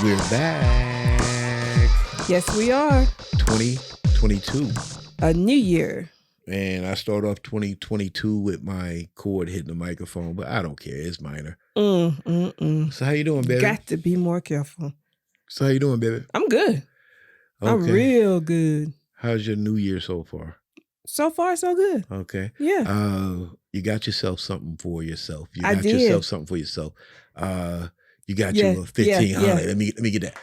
We're back. Yes, we are. 2022. A new year. And I start off 2022 with my cord hitting the microphone, but I don't care. It's minor. So how you doing, baby? Got to be more careful. So how you doing, baby? I'm good. Okay. I'm real good. How's your new year so far? So far, so good. Okay. Yeah. You got yourself something for yourself. You I got did. yourself something for yourself. You got Yeah, your 1500. yeah. Let me get that.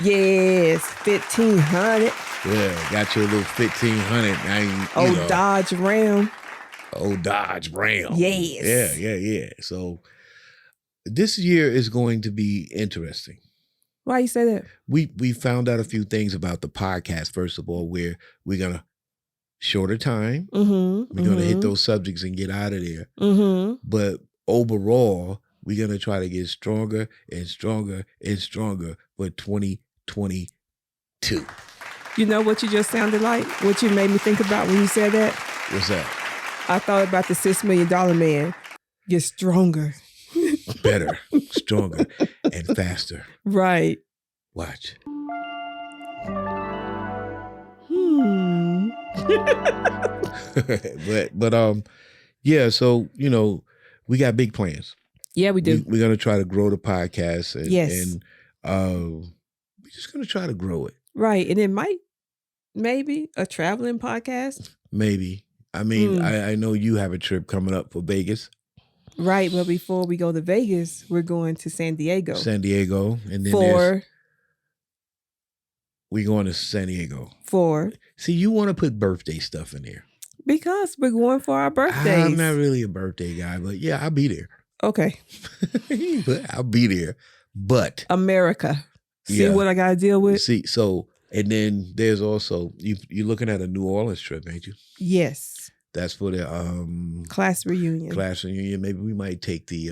Yes, 1500. Yeah, got your little 1500. Old Dodge Ram. Old Dodge Ram. Yes. Yeah. So this year is going to be interesting. Why you say that? We found out a few things about the podcast. First of all, where we're gonna shorter time. We're gonna hit those subjects and get out of there. But overall, we're gonna try to get stronger and stronger and stronger for 2022. You know what you just sounded like? What you made me think about when you said that? What's that? I thought about the $6 Million Man. Get stronger. Better, stronger, and faster. Right. Watch. but yeah, so we got big plans. Yeah, we do. We're gonna try to grow the podcast and Yes. we're just gonna try to grow it. Right. And it might maybe a traveling podcast. Maybe. I mean, I know you have a trip coming up for Vegas. Right, but before we go to Vegas, we're going to San Diego. And then we're going to San Diego. See, you want to put birthday stuff in there. Because we're going for our birthdays. I'm not really a birthday guy, but yeah, I'll be there. Okay. I'll be there. But America. See what I got to deal with? See, so, and then there's also, you're looking at a New Orleans trip, ain't you? Yes. That's for the class reunion. Maybe we might take the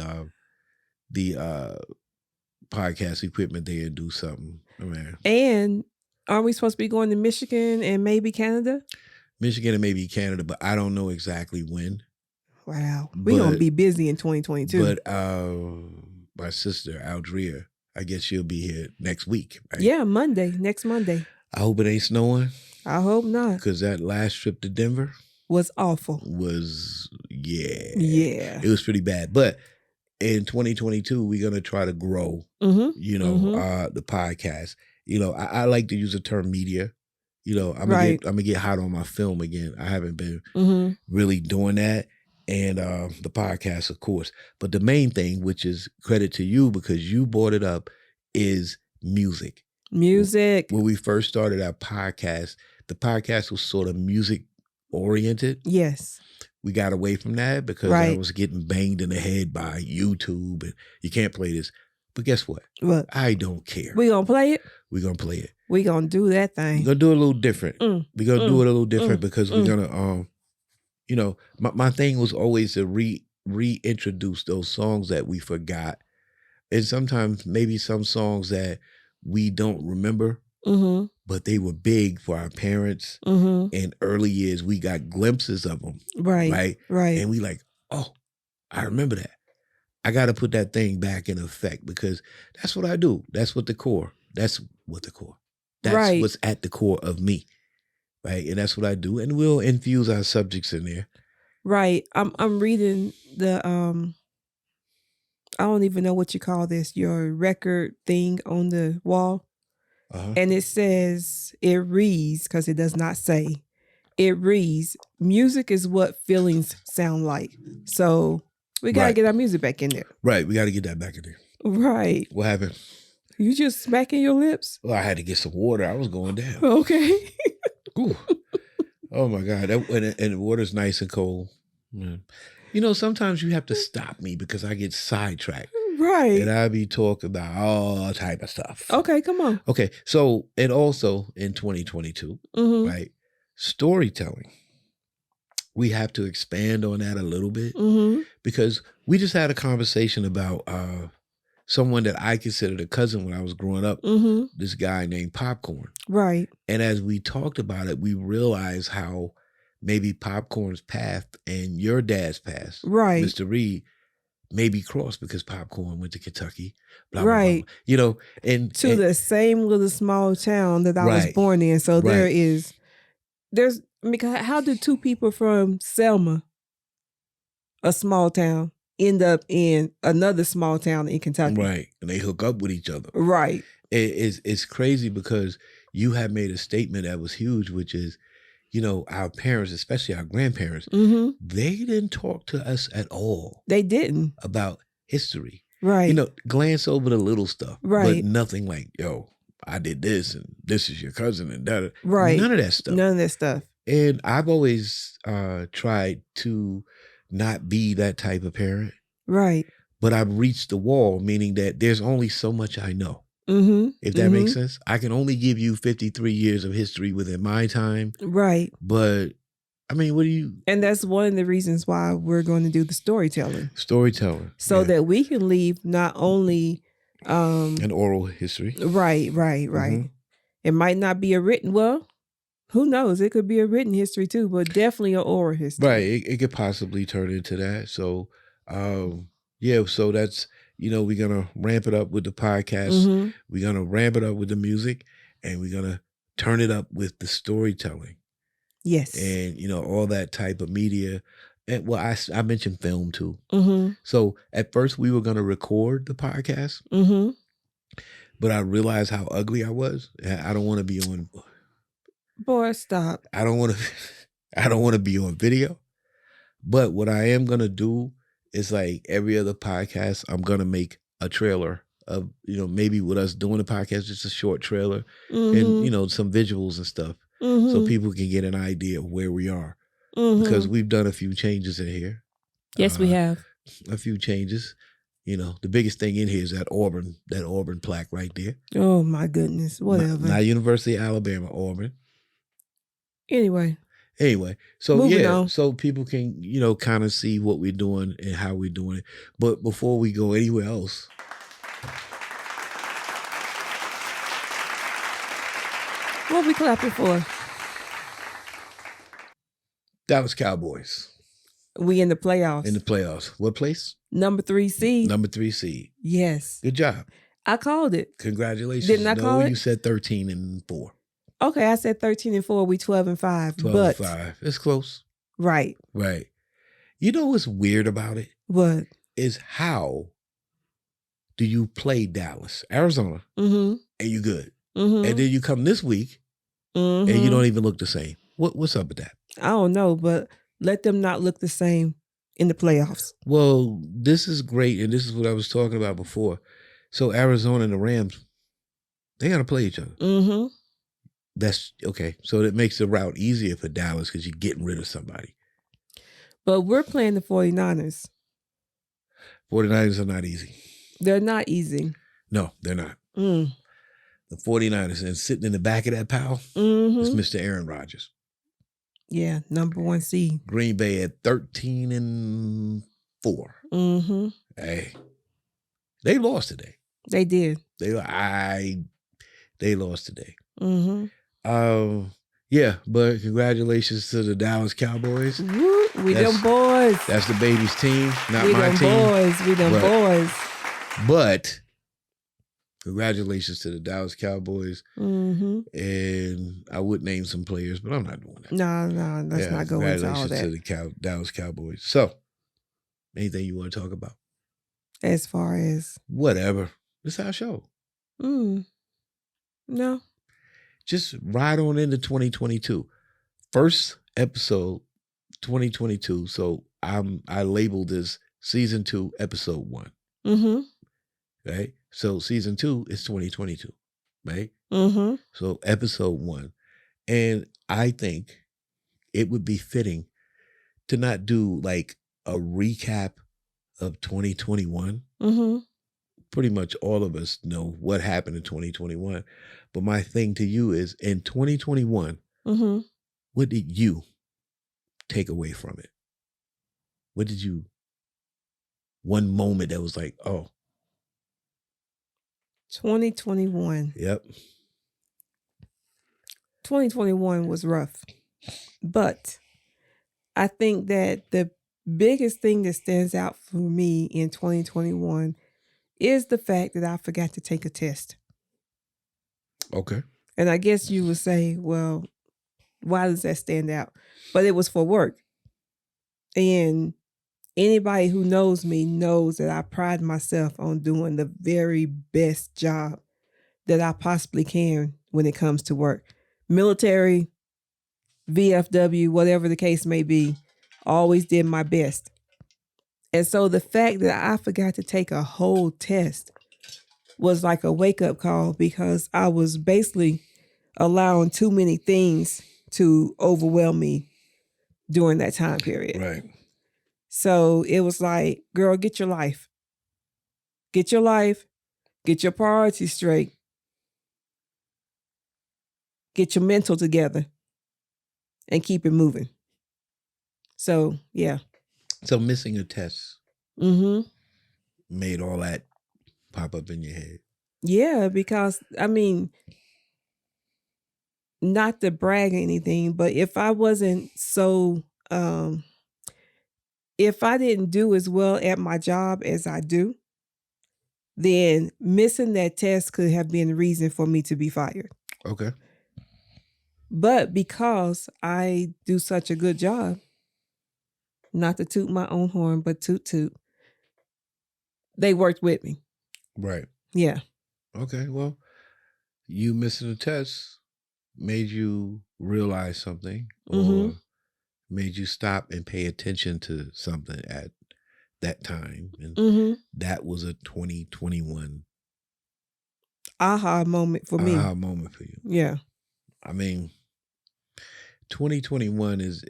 podcast equipment there and do something. Oh, man. And aren't we supposed to be going to Michigan and maybe Canada? Michigan and maybe Canada, but I don't know exactly when. Wow. We're going to be busy in 2022. But my sister, Aldria, I guess she'll be here next week. Right? Yeah, next Monday. I hope it ain't snowing. I hope not. Because that last trip to Denver was awful. Yeah. It was pretty bad. But in 2022, we're going to try to grow, the podcast. I like to use the term media. I'm gonna get hot on my film again. I haven't been really doing that. And the podcast, of course. But the main thing, which is credit to you because you brought it up, is music. Music. When we first started our podcast, the podcast was sort of music oriented. Yes. We got away from that because I was getting banged in the head by YouTube and you can't play this. But guess what? What? I don't care. We gonna play it? We're gonna play it. We gonna do that thing. We're gonna do it a little different. We're gonna do it a little different because we're gonna my thing was always to reintroduce those songs that we forgot. And sometimes maybe some songs that we don't remember, but they were big for our parents. In early years, we got glimpses of them. Right. And we like, oh, I remember that. I got to put that thing back in effect because that's what I do. That's what's at the core of me. Right. And that's what I do. And we'll infuse our subjects in there. Right. I'm reading the I don't even know what you call this, your record thing on the wall. And it says, it reads, because it does not say, it reads, music is what feelings sound like. So we got to get our music back in there. Right. We got to get that back in there. Right. What happened? You just smacking your lips? Well, I had to get some water. I was going down. Okay. Ooh. Oh, my God. And the water's nice and cold. Man. Sometimes you have to stop me because I get sidetracked. Right. And I be talking about all type of stuff. Okay, come on. Okay. So, and also in 2022, right, storytelling. We have to expand on that a little bit because we just had a conversation about someone that I considered a cousin when I was growing up, this guy named Popcorn. Right. And as we talked about it, we realized how maybe Popcorn's path and your dad's path, right, Mr. Reed, maybe crossed because Popcorn went to Kentucky, blah, blah, blah, blah. You know, and the same little small town that I was born in. So there's how do two people from Selma, a small town, end up in another small town in Kentucky? Right. And they hook up with each other. Right. It's crazy because you have made a statement that was huge, which is, you know, our parents, especially our grandparents, they didn't talk to us at all. They didn't. About history. Right. You know, glance over the little stuff. Right. But nothing like, yo, I did this and this is your cousin and that. Right. None of that stuff. None of that stuff. And I've always tried to not be that type of parent. Right. But I've reached the wall, meaning that there's only so much I know. If that makes sense. I can only give you 53 years of history within my time. Right. But I mean, what do you... And that's one of the reasons why we're going to do the storytelling. Storytelling. So that we can leave not only... an oral history. Right. It might not be a written... Well, who knows? It could be a written history too, but definitely an oral history. Right. It could possibly turn into that. So, yeah, so that's... You know, we're going to ramp it up with the podcast. We're going to ramp it up with the music. And we're going to turn it up with the storytelling. Yes. And, you know, all that type of media. And well, I mentioned film too. So at first we were going to record the podcast. But I realized how ugly I was. I don't want to be on. Boy, stop. I don't want to be on video. But what I am going to do is like every other podcast, I'm going to make a trailer of, you know, maybe with us doing the podcast, just a short trailer and, you know, some visuals and stuff. So people can get an idea of where we are. Because we've done a few changes in here. Yes, we have. A few changes. You know, the biggest thing in here is that Auburn plaque right there. Oh, my goodness. Whatever. Not University of Alabama, Auburn. Anyway, so moving on. So people can, you know, kind of see what we're doing and how we're doing it. But before we go anywhere else, what we clapping for? Dallas Cowboys. We in the playoffs. In the playoffs. What place? Number 3 seed. Number 3 seed. Yes. Good job. I called it. Congratulations. Didn't I call it? You said 13-4. Okay, I said 13-4. We 12-5. 12-5. It's close. Right. You know what's weird about it? What? Is how do you play Dallas, Arizona, and you good. And then you come this week and you don't even look the same. What's up with that? I don't know, but let them not look the same in the playoffs. Well, this is great, and this is what I was talking about before. So Arizona and the Rams, they got to play each other. That's okay. So that makes the route easier for Dallas because you're getting rid of somebody. But we're playing the 49ers. 49ers are not easy. They're not easy. No, they're not. The 49ers, and sitting in the back of that pile is Mr. Aaron Rodgers. Yeah, number 1 seed. Green Bay at 13-4. Hey, they lost today. They did. They lost today. Yeah, but congratulations to the Dallas Cowboys. We them boys. That's the baby's team, not we my them team. We them boys. But congratulations to the Dallas Cowboys. And I would name some players, but I'm not doing that. No, let's not go into all that. Congratulations to the Dallas Cowboys. So, anything you want to talk about? As far as? Whatever. It's our show. No. Just ride on into 2022. First episode, 2022. So I labeled this season 2, episode 1. Right? So season 2 is 2022. Right? So episode 1. And I think it would be fitting to not do like a recap of 2021. Pretty much all of us know what happened in 2021. But my thing to you is, in 2021, what did you take away from it? What did you, one moment that was like, oh. 2021. Yep. 2021 was rough. But I think that the biggest thing that stands out for me in 2021 is the fact that I forgot to take a test. Okay. And I guess you would say, well, why does that stand out? But it was for work. And anybody who knows me knows that I pride myself on doing the very best job that I possibly can when it comes to work. Military, VFW, whatever the case may be, always did my best. And so the fact that I forgot to take a whole test was like a wake-up call, because I was basically allowing too many things to overwhelm me during that time period. Right. So it was like, girl, get your life. Get your life. Get your priorities straight. Get your mental together. And keep it moving. So, yeah. So missing a test made all that pop up in your head. Yeah, because, I mean, not to brag or anything, but if I wasn't so, if I didn't do as well at my job as I do, then missing that test could have been a reason for me to be fired. Okay. But because I do such a good job, not to toot my own horn, but toot, they worked with me. Right. Yeah. Okay. Well, you missing a test made you realize something, or made you stop and pay attention to something at that time. And that was a 2021 aha moment for me. aha moment for you. Yeah. I mean, 2021 is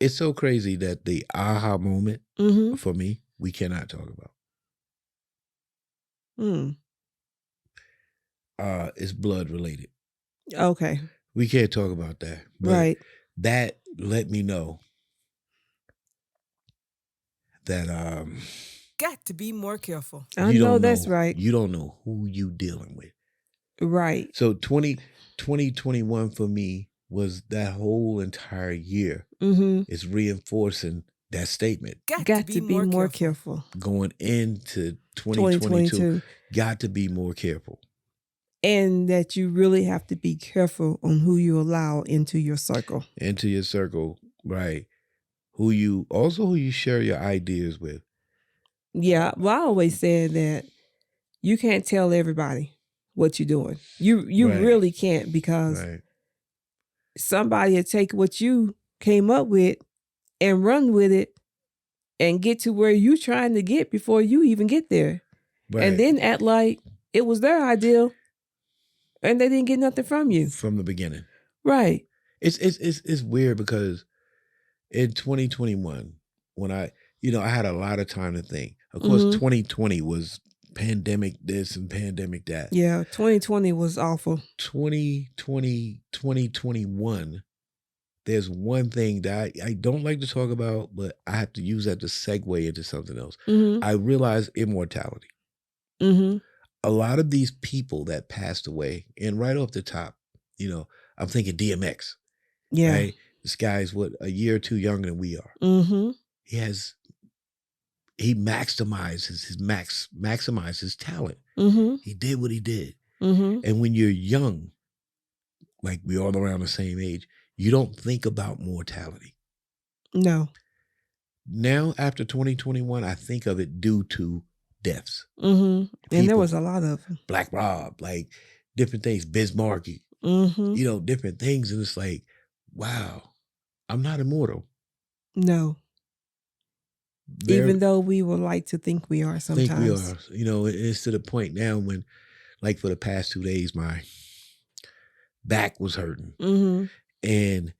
it's so crazy that the aha moment for me, we cannot talk about. It's blood related. Okay. We can't talk about that. But right. That let me know that got to be more careful. I know that's right. You don't know who you dealing with. Right. So 2021 for me was that whole entire year is reinforcing that statement. Got to be more careful. Going into 2022, got to be more careful. And that you really have to be careful on who you allow into your circle. Into your circle, right. Who you share your ideas with. Yeah, well, I always said that you can't tell everybody what you're doing. You right. really can't, because somebody will take what you came up with and run with it and get to where you're trying to get before you even get there. Right. And then act like it was their idea and they didn't get nothing from you. From the beginning. Right. It's weird, because in 2021, when I had a lot of time to think. Of course, 2020 was pandemic this and pandemic that. Yeah, 2020 was awful. 2021, there's one thing that I don't like to talk about, but I have to use that to segue into something else. I realized immortality. A lot of these people that passed away, and right off the top, I'm thinking DMX. Yeah. Right? This guy's a year or two younger than we are. He maximized his talent. He did what he did. And when you're young, like we're all around the same age, you don't think about mortality. No. Now, after 2021, I think of it due to deaths. And there was a lot of them. Black Rob, like different things, Biz Markie, different things. And it's like, wow, I'm not immortal. No. Even though we would like to think we are sometimes. Think we are. It's to the point now when, like for the past 2 days, my back was hurting. And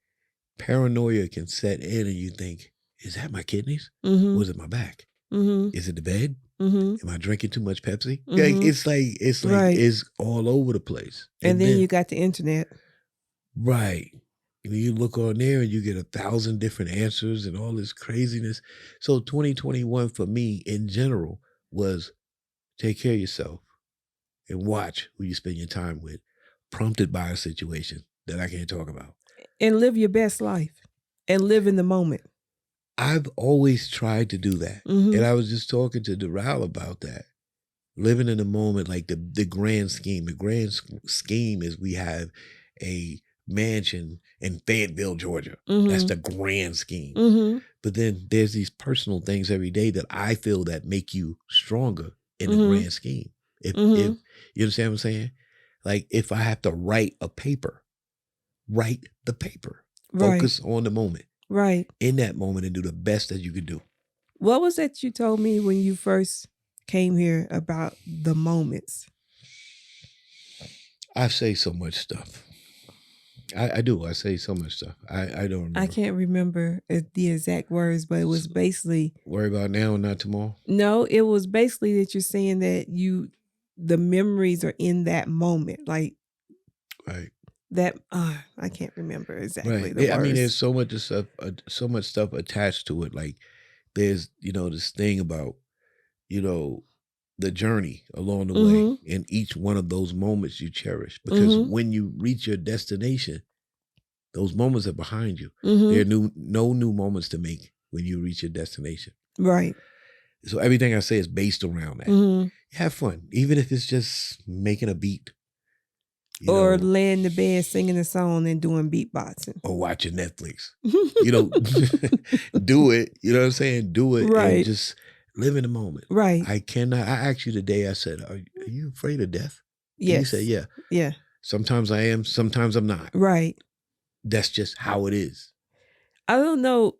paranoia can set in and you think, is that my kidneys? Or is it my back? Is it the bed? Am I drinking too much Pepsi? It's like right. It's all over the place. And then you got the internet. Right. You look on there and you get 1,000 different answers and all this craziness. So 2021 for me in general was take care of yourself and watch who you spend your time with, prompted by a situation that I can't talk about. And live your best life. And live in the moment. I've always tried to do that. Mm-hmm. And I was just talking to Doral about that. Living in the moment, like the grand scheme. The grand scheme is we have a mansion in Fayetteville, Georgia. Mm-hmm. That's the grand scheme. Mm-hmm. But then there's these personal things every day that I feel that make you stronger in the Mm-hmm. grand scheme. If you understand what I'm saying? Like if I have to write a paper, write the paper. Right. Focus on the moment. Right. In that moment and do the best that you can do. What was that you told me when you first came here about the moments? I say so much stuff. I do. I say so much stuff. I don't remember. I can't remember the exact words, but it was basically worry about now and not tomorrow. No, it was basically that you're saying that the memories are in that moment, like right. That I can't remember exactly the words. I mean, there's so much stuff attached to it. Like there's this thing about the journey along the way, and each one of those moments you cherish, because when you reach your destination, those moments are behind you. There are no new moments to make when you reach your destination. Right. So everything I say is based around that. Have fun, even if it's just making a beat. Or laying in the bed singing a song and doing beatboxing. Or watching Netflix. Do it. You know what I'm saying? Do it. Right. And just live in the moment. Right. I asked you today, I said, are you afraid of death? Yes. And you said, yeah. Yeah. Sometimes I am, sometimes I'm not. Right. That's just how it is. I don't know.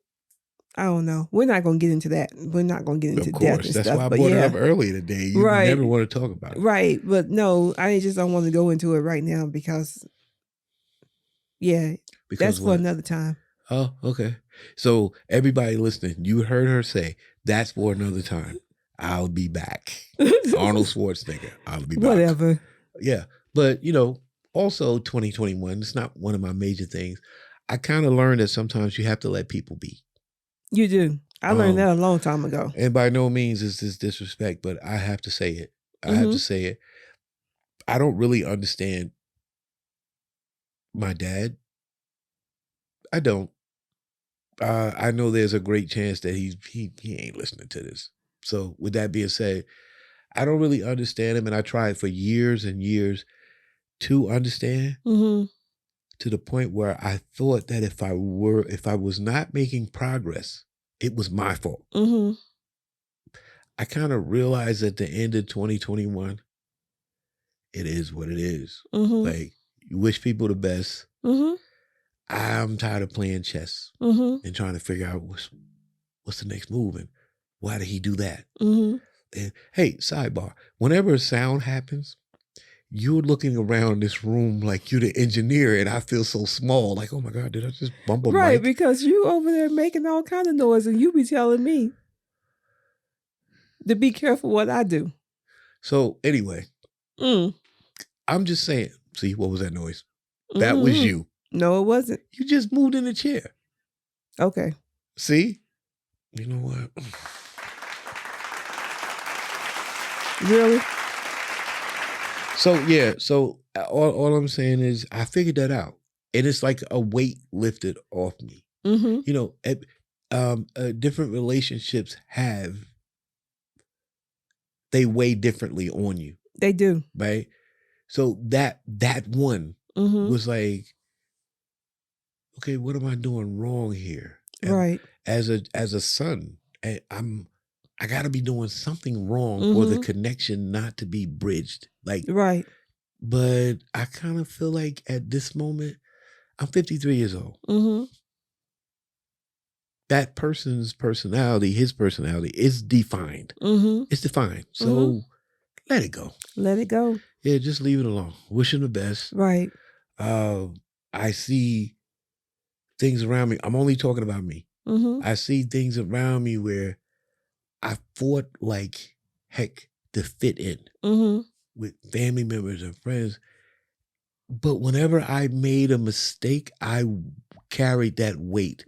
We're not going to get into that. We're not going to get into death and That's stuff. why I brought it up earlier today. You never want to talk about it. Right. But no, I just don't want to go into it right now because that's for another time. Oh, okay. So everybody listening, you heard her say, that's for another time. I'll be back. Arnold Schwarzenegger. I'll be back. Whatever. Yeah. But, also 2021, it's not one of my major things. I kind of learned that sometimes you have to let people be. You do. I learned that a long time ago. And by no means is this disrespect, but I have to say it. I have to say it. I don't really understand my dad. I don't. I know there's a great chance that he ain't listening to this. So with that being said, I don't really understand him, and I tried for years and years to understand. To the point where I thought that if I was not making progress, it was my fault. I kind of realized at the end of 2021, it is what it is. Like, you wish people the best. I'm tired of playing chess and trying to figure out what's the next move and why did he do that? And hey, sidebar, whenever a sound happens, you're looking around this room like you're the engineer, and I feel so small. Like, oh my God, did I just bump a mic? Right, because you over there making all kind of noise, and you be telling me to be careful what I do. So anyway, I'm just saying. See, what was that noise? That was you. No, it wasn't. You just moved in the chair. Okay. See? You know what? Really? So all I'm saying is I figured that out. And it's like a weight lifted off me. Different relationships they weigh differently on you. They do. Right? So that one was like, okay, what am I doing wrong here? And right. As a son, I got to be doing something wrong for the connection not to be bridged. Like, right. But I kind of feel like at this moment, I'm 53 years old. That person's personality, his personality is defined. It's defined. So let it go. Let it go. Yeah, just leave it alone. Wish him the best. Right. I see things around me. I'm only talking about me. I see things around me where I fought like heck to fit in with family members and friends. But whenever I made a mistake, I carried that weight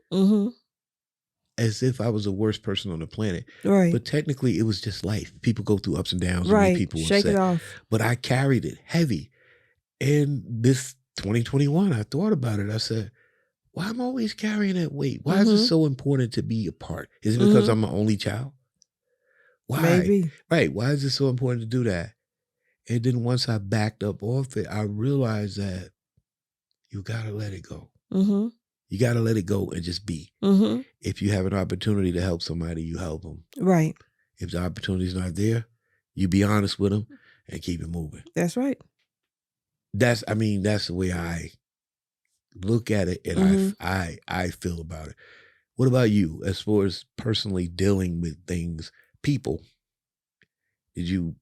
as if I was the worst person on the planet. Right. But technically, it was just life. People go through ups and downs. Right. And people Shake it off. But I carried it heavy. And this 2021, I thought about it. I said, why am I always carrying that weight? Why is it so important to be apart? Is it because I'm an only child? Why? Maybe. Right. Why is it so important to do that? And then once I backed up off it, I realized that you got to let it go. You got to let it go and just be. If you have an opportunity to help somebody, you help them. Right. If the opportunity is not there, you be honest with them and keep it moving. That's right. That's the way I look at it and I feel about it. What about you as far as personally dealing with things, people? Did you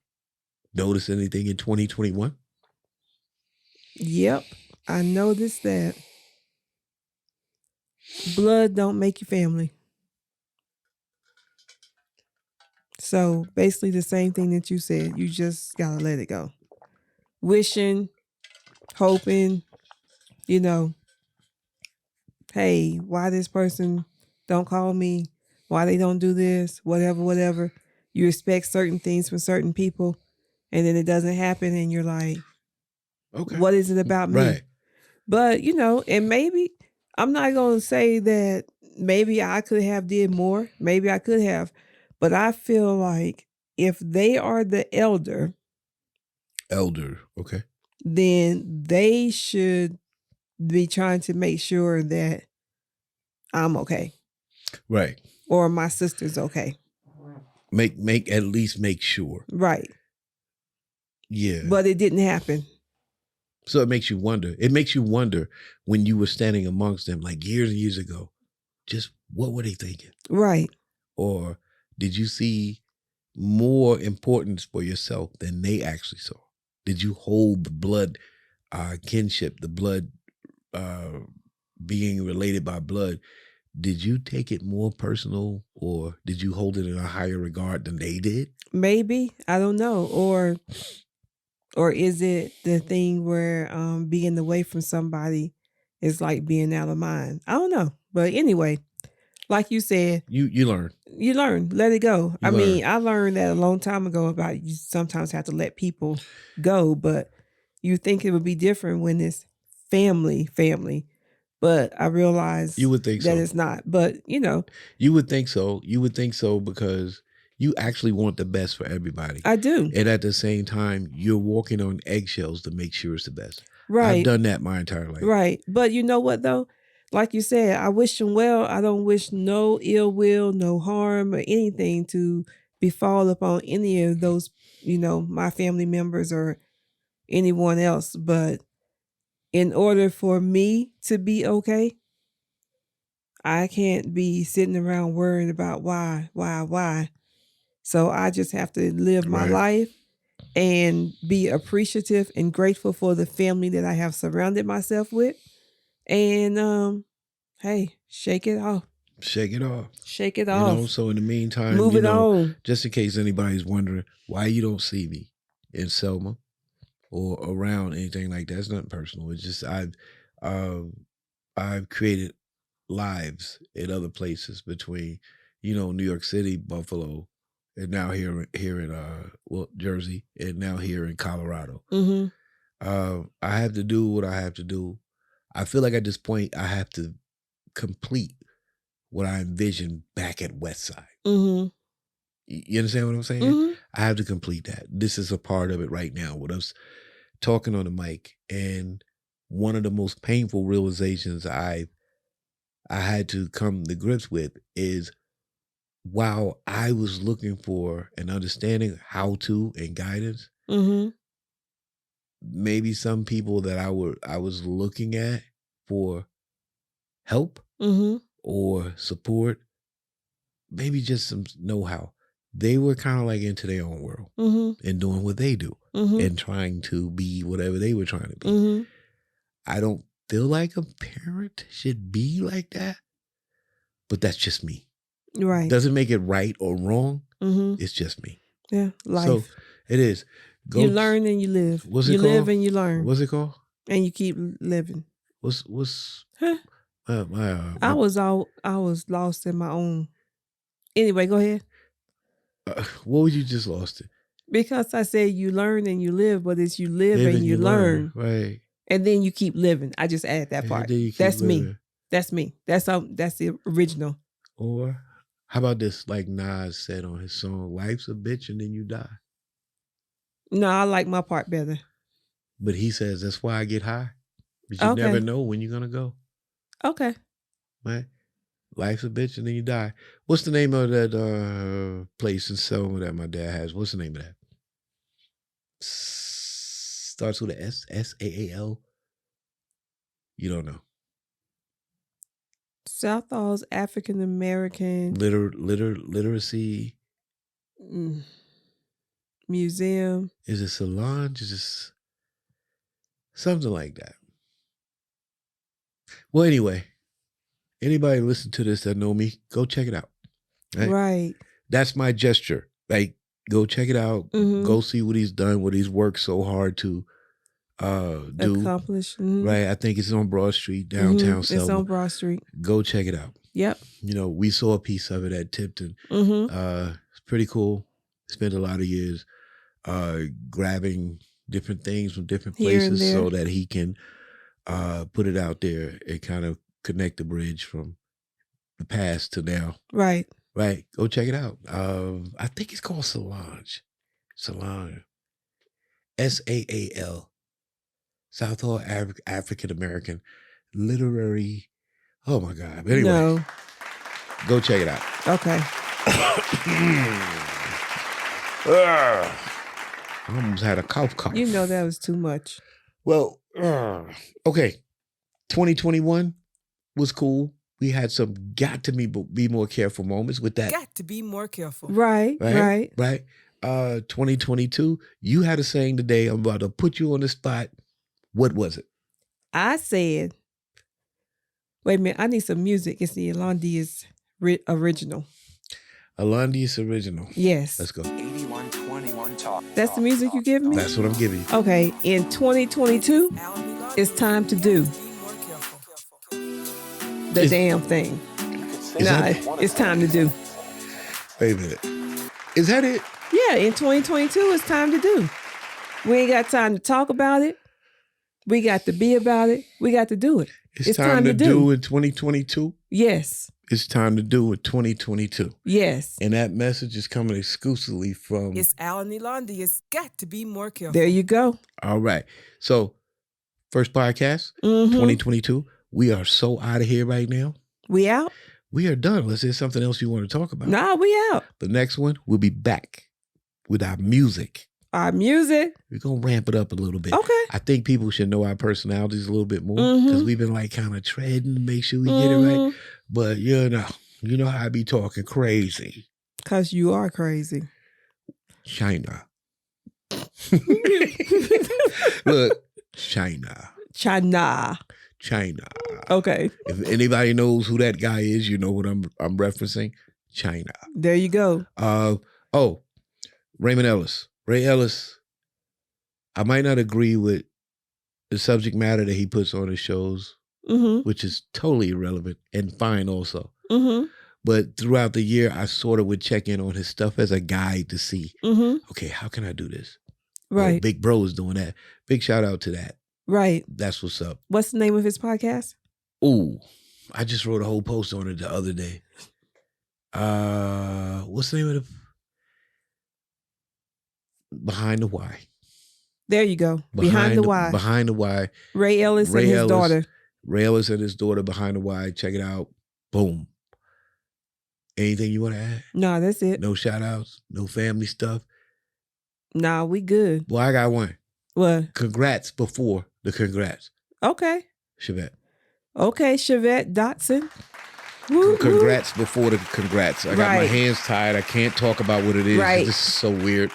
notice anything in 2021? Yep. I noticed that blood don't make you family. So basically the same thing that you said. You just got to let it go. Wishing, hoping, hey, why this person don't call me? Why they don't do this? Whatever. You expect certain things from certain people, and then it doesn't happen, and you're like, okay, what is it about me? Right. But, and maybe, I'm not going to say that maybe I could have did more. Maybe I could have. But I feel like if they are the elder, okay, then they should be trying to make sure that I'm okay. Right. Or my sister's okay. At least make sure. Right. Yeah. But it didn't happen. So it makes you wonder. It makes you wonder when you were standing amongst them like years and years ago, just what were they thinking? Right. Or did you see more importance for yourself than they actually saw? Did you hold the blood kinship, the blood being related by blood? Did you take it more personal, or did you hold it in a higher regard than they did? Maybe. I don't know. Or is it the thing where being away from somebody is like being out of mind? I don't know. But anyway, like you said, you learn. You learn. Let it go. I learned that a long time ago about you sometimes have to let people go, but you think it would be different when it's family. But I realized you would think that it's not. But you would think so. You would think so because you actually want the best for everybody. I do. And at the same time, you're walking on eggshells to make sure it's the best. Right. I've done that my entire life. Right. But you know what though? Like you said, I wish them well. I don't wish no ill will, no harm or anything to befall upon any of those, my family members or anyone else. But in order for me to be okay, I can't be sitting around worrying about why. So I just have to live my life and be appreciative and grateful for the family that I have surrounded myself with. And hey, shake it off. Shake it off. Shake it off. So in the meantime, move it on. Just in case anybody's wondering why you don't see me in Selma or around anything like that, it's nothing personal. It's just I've created lives in other places between, New York City, Buffalo, and now here in Jersey, and now here in Colorado. I have to do what I have to do. I feel like at this point I have to complete what I envisioned back at Westside. You understand what I'm saying? I have to complete that. This is a part of it right now with us talking on the mic. And one of the most painful realizations I had to come to grips with is while I was looking for an understanding, how to, and guidance, maybe some people that I was looking at for help or support, maybe just some know-how, they were kind of like into their own world and doing what they do and trying to be whatever they were trying to be. I don't feel like a parent should be like that, but that's just me. Right. Doesn't make it right or wrong. It's just me. Yeah, life. So it is. You learn and you live. What's it you called? live and you learn. What's it called? And you keep living. What's Huh? I was lost in my own. Anyway, go ahead. What was you just lost in? Because I said you learn and you live, but it's you live and you learn. Right. And then you keep living. I just added that part. That's living. Me. That's me. That's the original. Or how about this? Like Nas said on his song, "Life's a bitch and then you die." No, I like my part better. But he says that's why I get high. But you never know when you're gonna go. Okay. Right? Life's a bitch and then you die. What's the name of that place in Selma that my dad has? What's the name of that? Starts with a S. SAAL. You don't know. Southall's African American literacy museum. Is it Solange? Is it something like that? Well, anyway, anybody listen to this that know me, go check it out. Right. That's my gesture. Like, go check it out. Go see what he's done, what he's worked so hard to do. Accomplish. Right. I think it's on Broad Street, downtown Selma. It's on Broad Street. Go check it out. Yep. You know, we saw a piece of it at Tipton. It's pretty cool. Spent a lot of years grabbing different things from different places so that he can put it out there and kind of connect the bridge from the past to now. Right. Right. Go check it out. I think it's called Solange. SAAL. Southall African American Literary. Oh my God. But anyway, go check it out. Okay. I almost had a cough. You know that was too much. Well, okay. 2021 was cool. We had some got to be more careful moments with that. Got to be more careful. Right. 2022, you had a saying today. I'm about to put you on the spot. What was it? I said, wait a minute, I need some music. It's the Elondious original. Elondious original. Yes. Let's go. 8121 talk. That's the music you give me? That's what I'm giving you. Okay. In 2022, it's time to do the damn thing. It's time to do. Wait a minute. Is that it? Yeah, in 2022, it's time to do. We ain't got time to talk about it. We got to be about it. We got to do it. It's time to do in 2022? Yes. It's time to do in 2022. Yes. And that message is coming exclusively from... It's Alan Elondious. Got to be more careful. There you go. All right. So, first podcast, 2022. We are so out of here right now. We out? We are done. Unless there's something else you want to talk about. Nah, we out. The next one, we'll be back with our music. Our music. We're going to ramp it up a little bit. Okay. I think people should know our personalities a little bit more because we've been like kind of treading to make sure we get it right. But you know how I be talking crazy. Because you are crazy. China. Look, China. Okay. If anybody knows who that guy is, you know what I'm referencing. China. There you go. Raymond Ellis. Ray Ellis. I might not agree with the subject matter that he puts on his shows, which is totally irrelevant and fine also. But throughout the year, I sort of would check in on his stuff as a guide to see, okay, how can I do this? Right. Big Bro is doing that. Big shout out to that. Right. That's what's up. What's the name of his podcast? Ooh, I just wrote a whole post on it the other day. What's the name of the... Behind the Why. There you go. Behind the Why. Behind the Why. Ray Ellis and his daughter. Ray Ellis and his daughter, Behind the Why. Check it out. Boom. Anything you want to add? No, that's it. No shout outs? No family stuff? Nah, we good. Well, I got one. What? Congrats before the congrats. Okay. Chevette. Okay, Chevette Dotson. Congrats before the congrats. I got my hands tied. I can't talk about what it is. Right. This is so weird.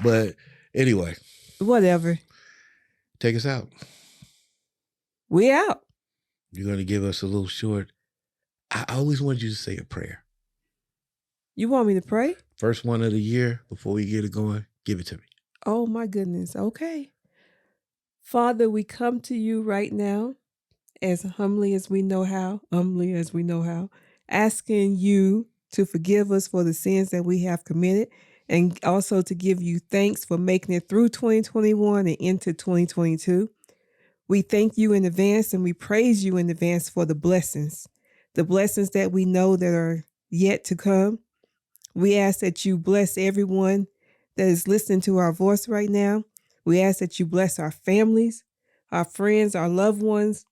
But anyway. Whatever. Take us out. We out. You're going to give us a little short. I always wanted you to say a prayer. You want me to pray? First one of the year before we get it going. Give it to me. Oh my goodness. Okay. Father, we come to you right now as humbly as we know how, asking you to forgive us for the sins that we have committed. And also to give you thanks for making it through 2021 and into 2022. We thank you in advance and we praise you in advance for the blessings that we know that are yet to come. We ask that you bless everyone that is listening to our voice right now. We ask that you bless our families, our friends, our loved ones.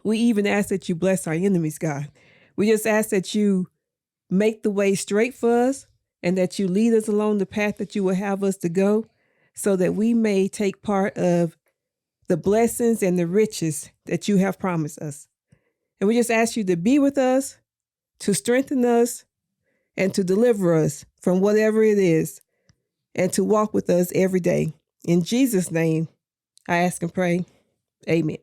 We even ask that you bless our enemies, God. We just ask that you make the way straight for us and that you lead us along the path that you will have us to go so that we may take part of the blessings and the riches that you have promised us. And we just ask you to be with us, to strengthen us, and to deliver us from whatever it is, and to walk with us every day. In Jesus' name, I ask and pray. Amen.